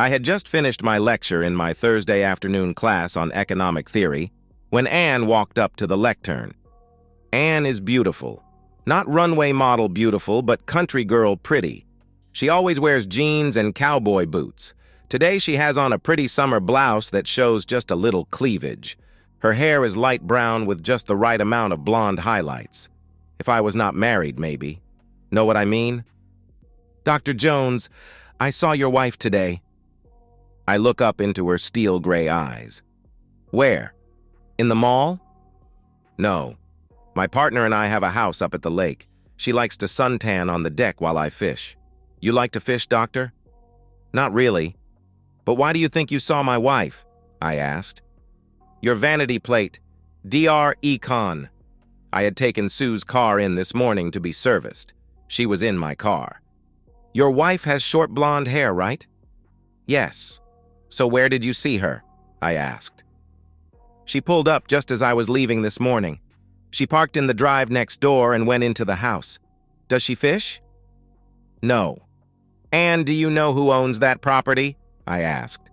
I had just finished my lecture in my Thursday afternoon class on economic theory when Anne walked up to the lectern. Anne is beautiful. Not runway model beautiful, but country girl pretty. She always wears jeans and cowboy boots. Today she has on a pretty summer blouse that shows just a little cleavage. Her hair is light brown with just the right amount of blonde highlights. If I was not married, maybe. Know what I mean? "Dr. Jones, I saw your wife today." I look up into her steel gray eyes. "Where? In the mall?" "No. My partner and I have a house up at the lake. She likes to suntan on the deck while I fish." "You like to fish, doctor?" "Not really. But why do you think you saw my wife?" I asked. "Your vanity plate, DR Econ." I had taken Sue's car in this morning to be serviced. She was in my car. "Your wife has short blonde hair, right?" "Yes." "So where did you see her?" I asked. "She pulled up just as I was leaving this morning. She parked in the drive next door and went into the house. Does she fish?" "No." "And do you know who owns that property?" I asked.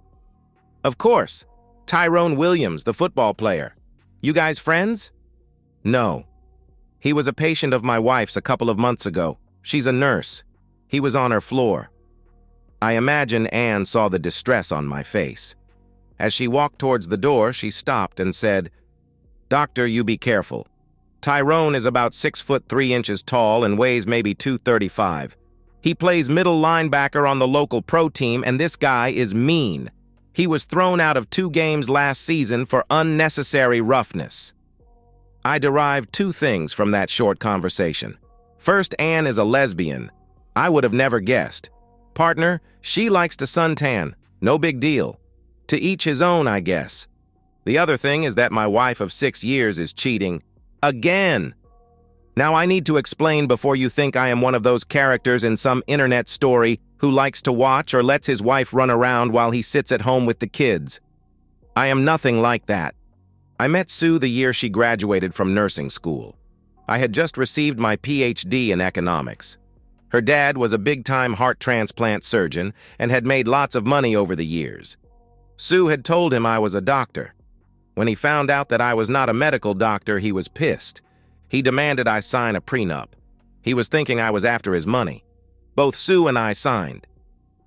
"Of course. Tyrone Williams, the football player. You guys friends?" "No. He was a patient of my wife's a couple of months ago. She's a nurse. He was on her floor." I imagine Anne saw the distress on my face. As she walked towards the door, she stopped and said, "Doctor, you be careful. Tyrone is about 6'3" tall and weighs maybe 235. He plays middle linebacker on the local pro team, and this guy is mean. He was thrown out of 2 games last season for unnecessary roughness." I derived 2 things from that short conversation. First, Anne is a lesbian. I would have never guessed. Partner, she likes to suntan. No big deal. To each his own, I guess. The other thing is that my wife of 6 years is cheating. Again. Now I need to explain before you think I am one of those characters in some internet story who likes to watch or lets his wife run around while he sits at home with the kids. I am nothing like that. I met Sue the year she graduated from nursing school. I had just received my PhD in economics. Her dad was a big-time heart transplant surgeon and had made lots of money over the years. Sue had told him I was a doctor. When he found out that I was not a medical doctor, he was pissed. He demanded I sign a prenup. He was thinking I was after his money. Both Sue and I signed.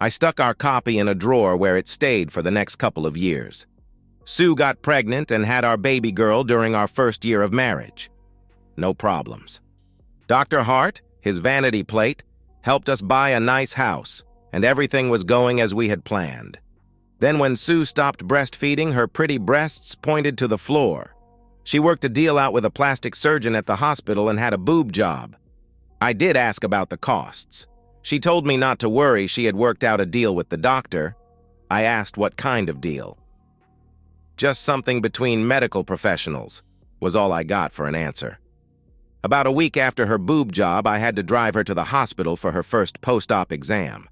I stuck our copy in a drawer where it stayed for the next couple of years. Sue got pregnant and had our baby girl during our first year of marriage. No problems. Dr. Hart, his vanity plate, helped us buy a nice house, and everything was going as we had planned. Then when Sue stopped breastfeeding, her pretty breasts pointed to the floor. She worked a deal out with a plastic surgeon at the hospital and had a boob job. I did ask about the costs. She told me not to worry, she had worked out a deal with the doctor. I asked what kind of deal. "Just something between medical professionals," was all I got for an answer. About a week after her boob job, I had to drive her to the hospital for her first post-op exam.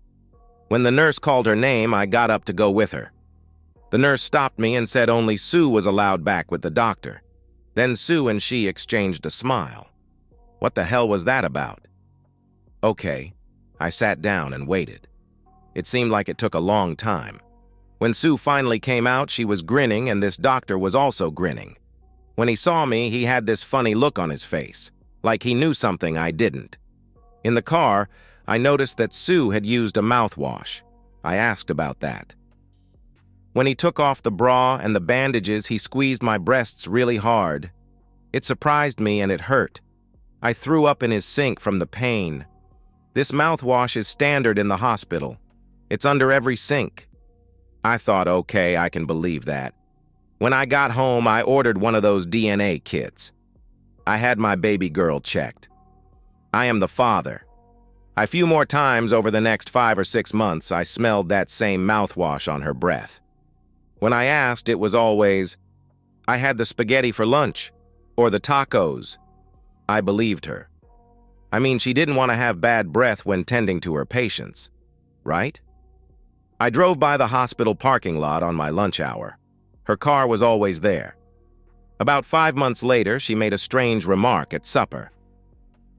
When the nurse called her name, I got up to go with her. The nurse stopped me and said only Sue was allowed back with the doctor. Then Sue and she exchanged a smile. What the hell was that about? Okay, I sat down and waited. It seemed like it took a long time. When Sue finally came out, she was grinning, and this doctor was also grinning. When he saw me, he had this funny look on his face, like he knew something I didn't. In the car, I noticed that Sue had used a mouthwash. I asked about that. When he took off the bra and the bandages, he squeezed my breasts really hard. It surprised me and it hurt. I threw up in his sink from the pain. This mouthwash is standard in the hospital. It's under every sink. I thought, okay, I can believe that. When I got home, I ordered one of those DNA kits. I had my baby girl checked. I am the father. A few more times over the next 5 or 6 months, I smelled that same mouthwash on her breath. When I asked, it was always, I had the spaghetti for lunch, or the tacos. I believed her. I mean, she didn't want to have bad breath when tending to her patients, right? I drove by the hospital parking lot on my lunch hour. Her car was always there. About 5 months later, she made a strange remark at supper.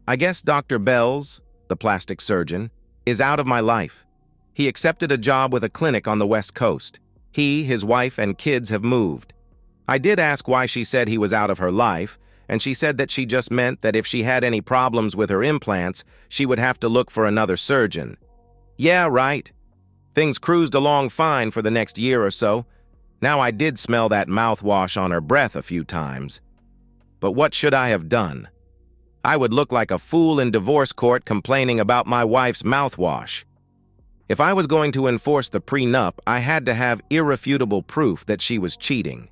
I guess Dr. Bells, the plastic surgeon, is out of my life. He accepted a job with a clinic on the West Coast. He, his wife, and kids have moved. I did ask why she said he was out of her life, and she said that she just meant that if she had any problems with her implants, she would have to look for another surgeon. Yeah, right. Things cruised along fine for the next year or so. Now I did smell that mouthwash on her breath a few times. But what should I have done? I would look like a fool in divorce court complaining about my wife's mouthwash. If I was going to enforce the prenup, I had to have irrefutable proof that she was cheating.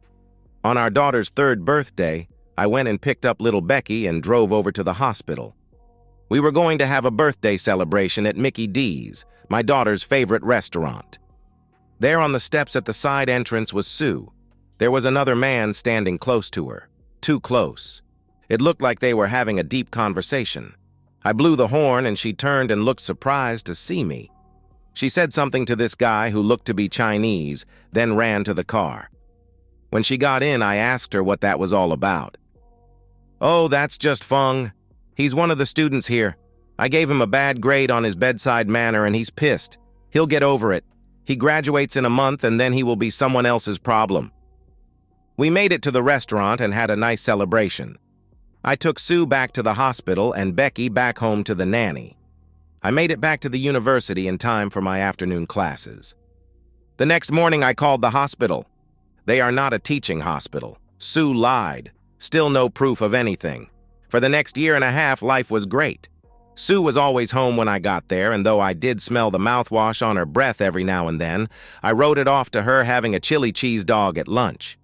On our daughter's 3rd birthday, I went and picked up little Becky and drove over to the hospital. We were going to have a birthday celebration at Mickey D's, my daughter's favorite restaurant. There on the steps at the side entrance was Sue. There was another man standing close to her. Too close. It looked like they were having a deep conversation. I blew the horn and she turned and looked surprised to see me. She said something to this guy who looked to be Chinese, then ran to the car. When she got in, I asked her what that was all about. "Oh, that's just Feng. He's one of the students here. I gave him a bad grade on his bedside manner and he's pissed. He'll get over it. He graduates in a month and then he will be someone else's problem." We made it to the restaurant and had a nice celebration. I took Sue back to the hospital and Becky back home to the nanny. I made it back to the university in time for my afternoon classes. The next morning I called the hospital. They are not a teaching hospital. Sue lied. Still no proof of anything. For the next year and a half, life was great. Sue was always home when I got there, and though I did smell the mouthwash on her breath every now and then, I wrote it off to her having a chili cheese dog at lunch.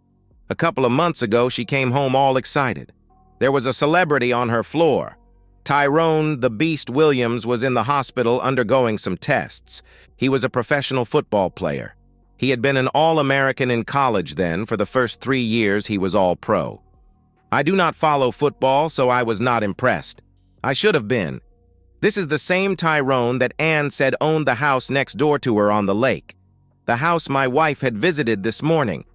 A couple of months ago, she came home all excited. There was a celebrity on her floor. Tyrone the Beast Williams was in the hospital undergoing some tests. He was a professional football player. He had been an All-American in college then. For the first 3 years, he was All-Pro. I do not follow football, so I was not impressed. I should have been. This is the same Tyrone that Anne said owned the house next door to her on the lake. The house my wife had visited this morning.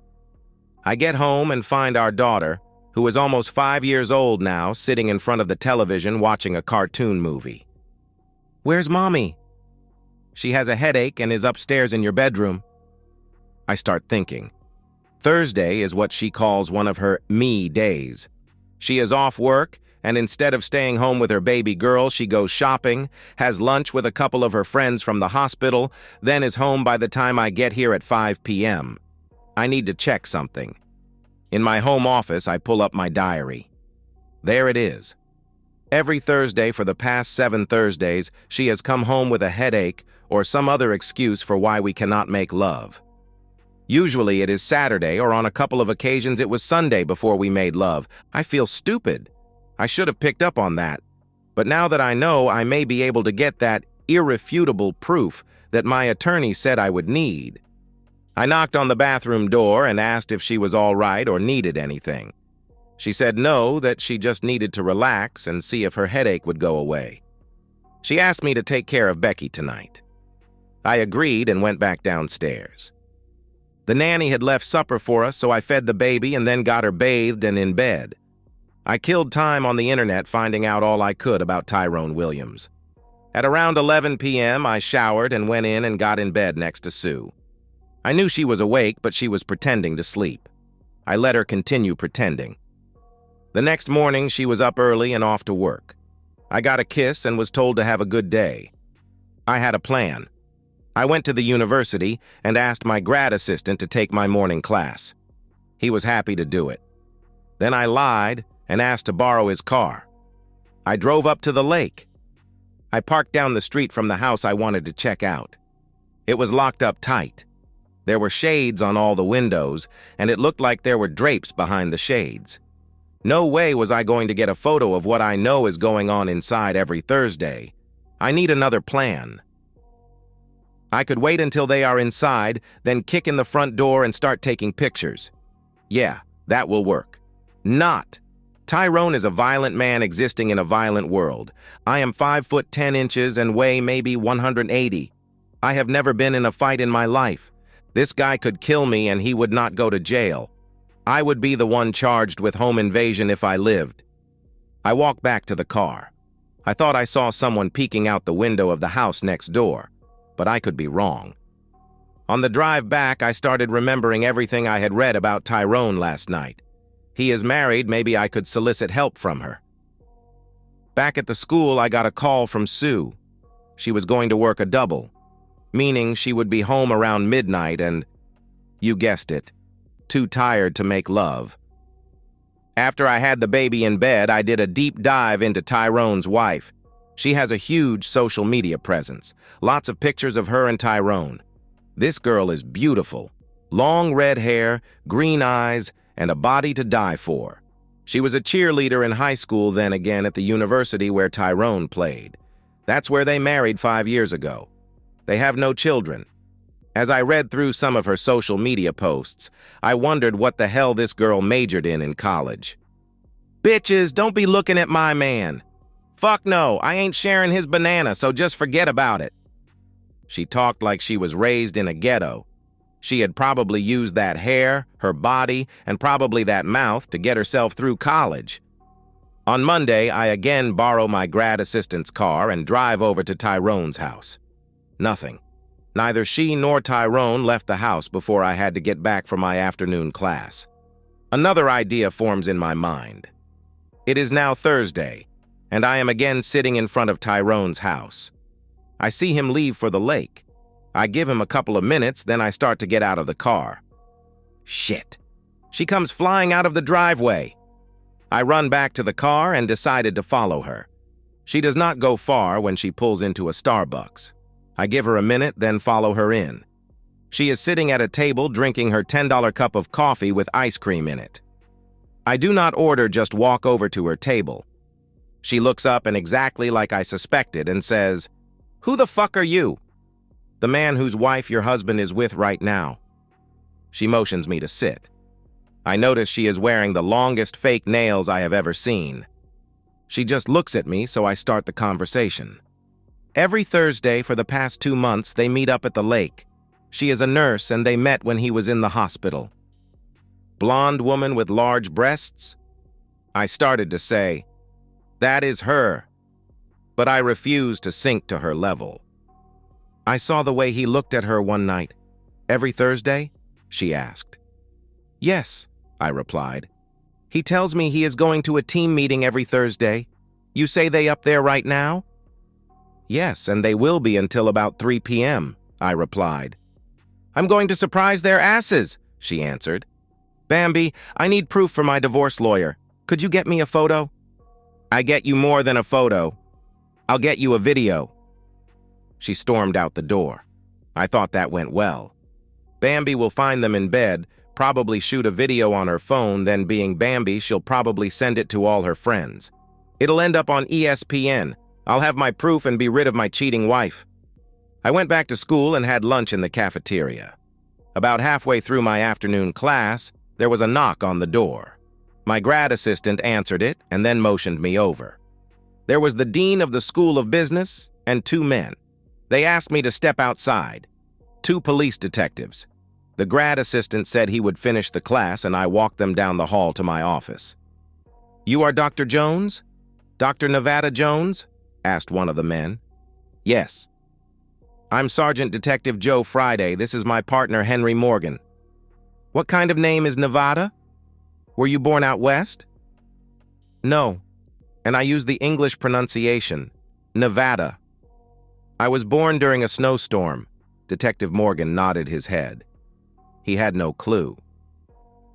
I get home and find our daughter, who is almost 5 years old now, sitting in front of the television watching a cartoon movie. "Where's Mommy?" "She has a headache and is upstairs in your bedroom." I start thinking. Thursday is what she calls one of her me days. She is off work, and instead of staying home with her baby girl, she goes shopping, has lunch with a couple of her friends from the hospital, then is home by the time I get here at 5 p.m. I need to check something. In my home office, I pull up my diary. There it is. Every Thursday for the past 7 Thursdays, she has come home with a headache or some other excuse for why we cannot make love. Usually it is Saturday, or on a couple of occasions it was Sunday before we made love. I feel stupid. I should have picked up on that. But now that I know, I may be able to get that irrefutable proof that my attorney said I would need. I knocked on the bathroom door and asked if she was all right or needed anything. She said no, that she just needed to relax and see if her headache would go away. She asked me to take care of Becky tonight. I agreed and went back downstairs. The nanny had left supper for us, so I fed the baby and then got her bathed and in bed. I killed time on the internet finding out all I could about Tyrone Williams. At around 11 p.m., I showered and went in and got in bed next to Sue. I knew she was awake, but she was pretending to sleep. I let her continue pretending. The next morning, she was up early and off to work. I got a kiss and was told to have a good day. I had a plan. I went to the university and asked my grad assistant to take my morning class. He was happy to do it. Then I lied and asked to borrow his car. I drove up to the lake. I parked down the street from the house I wanted to check out. It was locked up tight. There were shades on all the windows, and it looked like there were drapes behind the shades. No way was I going to get a photo of what I know is going on inside every Thursday. I need another plan. I could wait until they are inside, then kick in the front door and start taking pictures. Yeah, that will work. Not. Tyrone is a violent man existing in a violent world. I am 5 foot 10 inches and weigh maybe 180. I have never been in a fight in my life. This guy could kill me and he would not go to jail. I would be the one charged with home invasion if I lived. I walked back to the car. I thought I saw someone peeking out the window of the house next door. but I could be wrong. On the drive back, I started remembering everything I had read about Tyrone last night. He is married, maybe I could solicit help from her. Back at the school, I got a call from Sue. She was going to work a double, meaning she would be home around midnight and, you guessed it, too tired to make love. After I had the baby in bed, I did a deep dive into Tyrone's wife. She has a huge social media presence, lots of pictures of her and Tyrone. This girl is beautiful. Long red hair, green eyes, and a body to die for. She was a cheerleader in high school, then again at the university where Tyrone played. That's where they married 5 years ago. They have no children. As I read through some of her social media posts, I wondered what the hell this girl majored in college. Bitches, don't be looking at my man. Fuck no, I ain't sharing his banana, so just forget about it. She talked like she was raised in a ghetto. She had probably used that hair, her body, and probably that mouth to get herself through college. On Monday, I again borrow my grad assistant's car and drive over to Tyrone's house. Nothing. Neither she nor Tyrone left the house before I had to get back for my afternoon class. Another idea forms in my mind. It is now Thursday, and I am again sitting in front of Tyrone's house. I see him leave for the lake. I give him a couple of minutes, then I start to get out of the car. Shit. She comes flying out of the driveway. I run back to the car and decided to follow her. She does not go far when she pulls into a Starbucks. I give her a minute, then follow her in. She is sitting at a table drinking her $10 cup of coffee with ice cream in it. I do not order, just walk over to her table. She looks up and exactly like I suspected and says, "Who the fuck are you?" "The man whose wife your husband is with right now." She motions me to sit. I notice she is wearing the longest fake nails I have ever seen. She just looks at me, so I start the conversation. Every Thursday for the past 2 months, they meet up at the lake. She is a nurse, and they met when he was in the hospital. Blonde woman with large breasts? I started to say, that is her, but I refused to sink to her level. I saw the way he looked at her one night. "Every Thursday?" she asked. "Yes," I replied. "He tells me he is going to a team meeting every Thursday. You say they up there right now?" "Yes, and they will be until about 3 p.m., I replied. "I'm going to surprise their asses," she answered. "Bambi, I need proof for my divorce lawyer. Could you get me a photo?" "I get you more than a photo. I'll get you a video." She stormed out the door. I thought that went well. Bambi will find them in bed, probably shoot a video on her phone, then being Bambi, she'll probably send it to all her friends. It'll end up on ESPN. I'll have my proof and be rid of my cheating wife. I went back to school and had lunch in the cafeteria. About halfway through my afternoon class, there was a knock on the door. My grad assistant answered it and then motioned me over. There was the dean of the School of Business and 2 men. They asked me to step outside. 2 police detectives. The grad assistant said he would finish the class, and I walked them down the hall to my office. "You are Dr. Jones? Dr. Nevada Jones?" asked one of the men. "Yes." "I'm Sergeant Detective Joe Friday. This is my partner, Henry Morgan." "What kind of name is Nevada? Were you born out west?" "No, and I use the English pronunciation, Nevada." "I was born during a snowstorm." Detective Morgan nodded his head. He had no clue.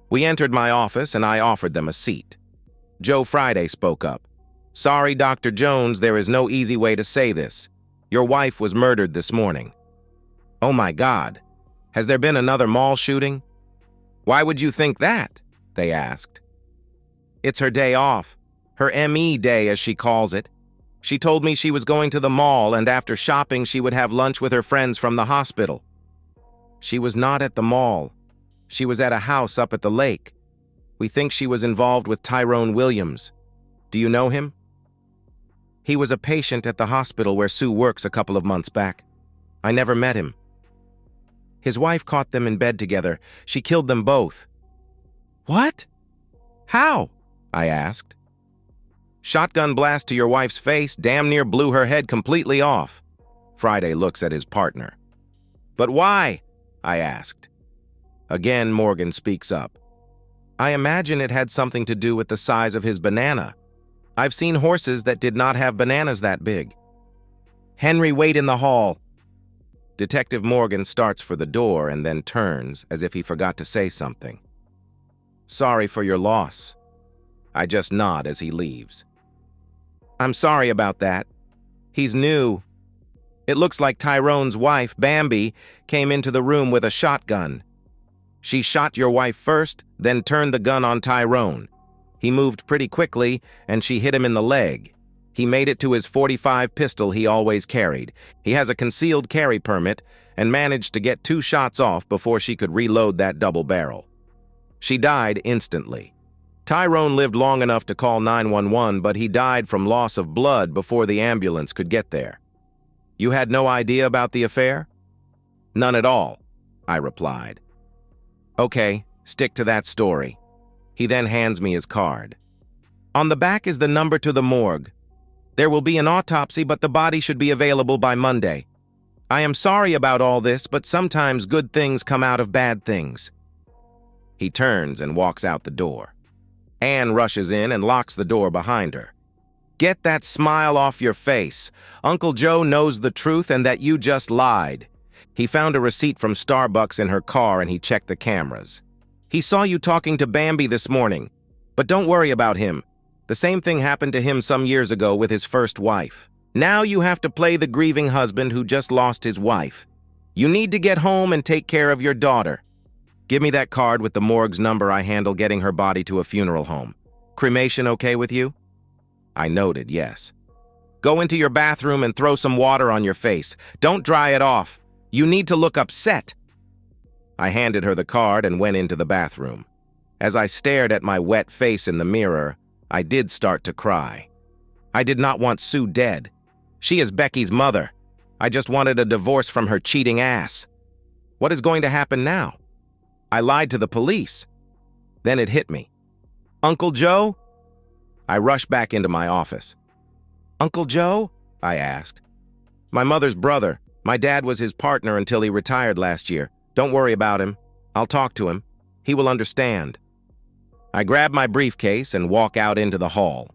We entered my office, and I offered them a seat. Joe Friday spoke up. "Sorry, Dr. Jones, there is no easy way to say this. Your wife was murdered this morning." "Oh my God. Has there been another mall shooting?" "Why would you think that?" they asked. "It's her day off. Her ME day, as she calls it. She told me she was going to the mall, and after shopping she would have lunch with her friends from the hospital." "She was not at the mall. She was at a house up at the lake. We think she was involved with Tyrone Williams. Do you know him?" "He was a patient at the hospital where Sue works a couple of months back. I never met him." "His wife caught them in bed together. She killed them both." "What? How?" I asked. "Shotgun blast to your wife's face damn near blew her head completely off. Friday looks at his partner. "But why?" I asked. Again, Morgan speaks up. "I imagine it had something to do with the size of his banana. I've seen horses that did not have bananas that big." "Henry, wait in the hall." Detective Morgan starts for the door and then turns as if he forgot to say something. "Sorry for your loss." I just nod as he leaves. "I'm sorry about that. He's new. It looks like Tyrone's wife, Bambi, came into the room with a shotgun. She shot your wife first, then turned the gun on Tyrone. He moved pretty quickly, and she hit him in the leg. He made it to his .45 pistol he always carried. He has a concealed carry permit and managed to get 2 shots off before she could reload that double barrel. She died instantly. Tyrone lived long enough to call 911, but he died from loss of blood before the ambulance could get there. You had no idea about the affair?" "None at all," I replied. "Okay, stick to that story." He then hands me his card. "On the back is the number to the morgue. There will be an autopsy, but the body should be available by Monday. I am sorry about all this, but sometimes good things come out of bad things." He turns and walks out the door. Anne rushes in and locks the door behind her. "Get that smile off your face. Uncle Joe knows the truth and that you just lied. He found a receipt from Starbucks in her car and he checked the cameras. He saw you talking to Bambi this morning. But don't worry about him. The same thing happened to him some years ago with his first wife. Now you have to play the grieving husband who just lost his wife. You need to get home and take care of your daughter. Give me that card with the morgue's number. I handle getting her body to a funeral home. Cremation okay with you?" I noted yes. "Go into your bathroom and throw some water on your face. Don't dry it off. You need to look upset." I handed her the card and went into the bathroom. As I stared at my wet face in the mirror, I did start to cry. I did not want Sue dead. She is Becky's mother. I just wanted a divorce from her cheating ass. What is going to happen now? I lied to the police. Then it hit me. "Uncle Joe?" I rushed back into my office. "Uncle Joe?" I asked. "My mother's brother. My dad was his partner until he retired last year. Don't worry about him. I'll talk to him. He will understand." I grab my briefcase and walk out into the hall.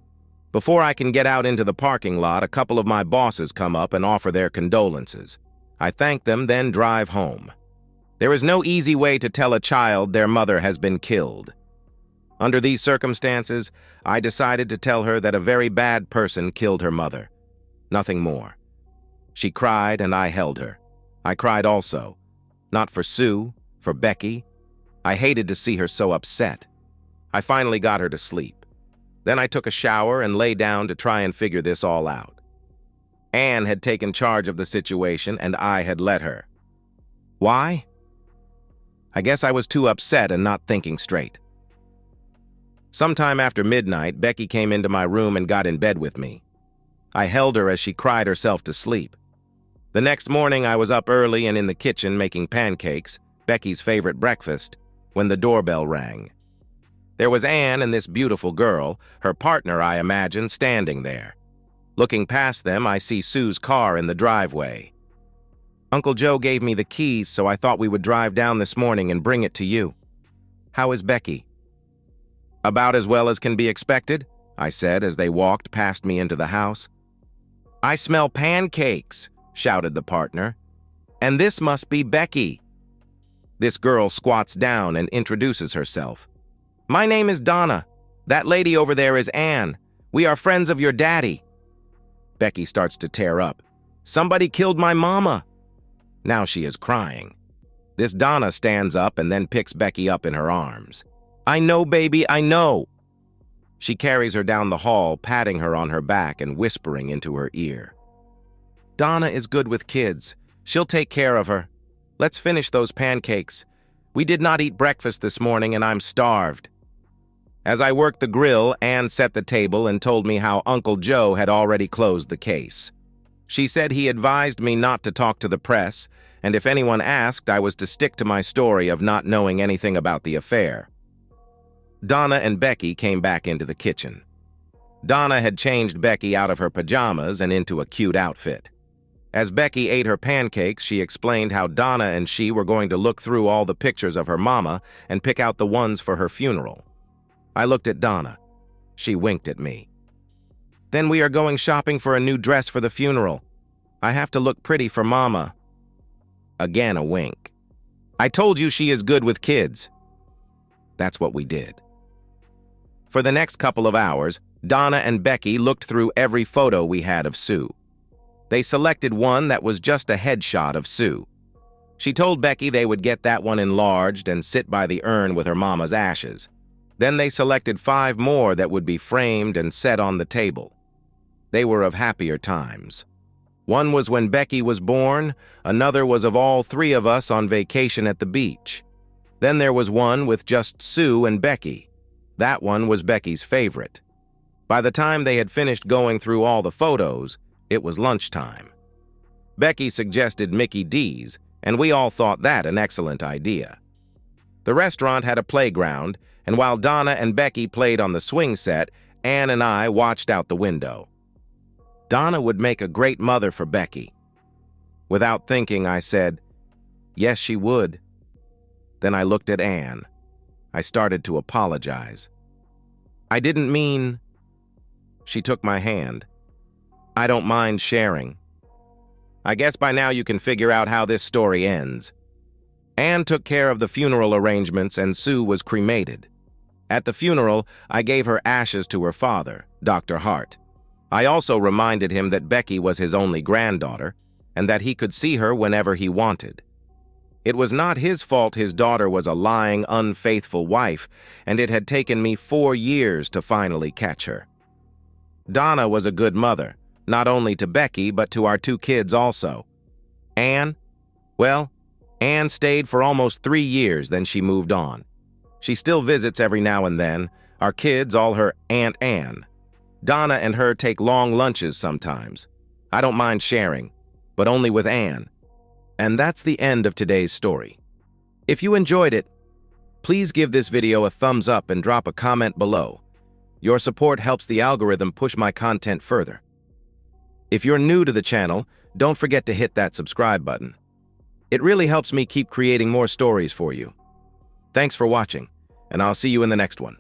Before I can get out into the parking lot, a couple of my bosses come up and offer their condolences. I thank them, then drive home. There is no easy way to tell a child their mother has been killed. Under these circumstances, I decided to tell her that a very bad person killed her mother. Nothing more. She cried and I held her. I cried also. Not for Sue, for Becky. I hated to see her so upset. I finally got her to sleep. Then I took a shower and lay down to try and figure this all out. Anne had taken charge of the situation and I had let her. Why? I guess I was too upset and not thinking straight. Sometime after midnight, Becky came into my room and got in bed with me. I held her as she cried herself to sleep. The next morning, I was up early and in the kitchen making pancakes, Becky's favorite breakfast, when the doorbell rang. There was Anne and this beautiful girl, her partner, I imagine, standing there. Looking past them, I see Sue's car in the driveway. Uncle Joe gave me the keys, so I thought we would drive down this morning and bring it to you. How is Becky? About as well as can be expected, I said as they walked past me into the house. I smell pancakes, shouted the partner. And this must be Becky. This girl squats down and introduces herself. My name is Donna. That lady over there is Anne. We are friends of your daddy. Becky starts to tear up. Somebody killed my mama. Now she is crying. This Donna stands up and then picks Becky up in her arms. I know, baby, I know. She carries her down the hall, patting her on her back and whispering into her ear. Donna is good with kids. She'll take care of her. Let's finish those pancakes. We did not eat breakfast this morning and I'm starved. As I worked the grill, Anne set the table and told me how Uncle Joe had already closed the case. She said he advised me not to talk to the press, and if anyone asked, I was to stick to my story of not knowing anything about the affair. Donna and Becky came back into the kitchen. Donna had changed Becky out of her pajamas and into a cute outfit. As Becky ate her pancakes, she explained how Donna and she were going to look through all the pictures of her mama and pick out the ones for her funeral. I looked at Donna. She winked at me. Then we are going shopping for a new dress for the funeral. I have to look pretty for mama. Again, a wink. I told you she is good with kids. That's what we did. For the next couple of hours, Donna and Becky looked through every photo we had of Sue. They selected one that was just a headshot of Sue. She told Becky they would get that one enlarged and sit by the urn with her mama's ashes. Then they selected 5 more that would be framed and set on the table. They were of happier times. One was when Becky was born, another was of all 3 of us on vacation at the beach. Then there was one with just Sue and Becky. That one was Becky's favorite. By the time they had finished going through all the photos, it was lunchtime. Becky suggested Mickey D's, and we all thought that an excellent idea. The restaurant had a playground, and while Donna and Becky played on the swing set, Ann and I watched out the window. Donna would make a great mother for Becky. Without thinking, I said, "Yes, she would." Then I looked at Ann. I started to apologize. "I didn't mean..." She took my hand. "I don't mind sharing." I guess by now you can figure out how this story ends. Ann took care of the funeral arrangements and Sue was cremated. At the funeral, I gave her ashes to her father, Dr. Hart. I also reminded him that Becky was his only granddaughter and that he could see her whenever he wanted. It was not his fault his daughter was a lying, unfaithful wife, and it had taken me 4 years to finally catch her. Donna was a good mother, not only to Becky, but to our 2 kids also. Ann? Well, Ann stayed for almost 3 years, then she moved on. She still visits every now and then. Our kids all her Aunt Ann. Donna and her take long lunches sometimes. I don't mind sharing, but only with Ann. And that's the end of today's story. If you enjoyed it, please give this video a thumbs up and drop a comment below. Your support helps the algorithm push my content further. If you're new to the channel, don't forget to hit that subscribe button. It really helps me keep creating more stories for you. Thanks for watching, and I'll see you in the next one.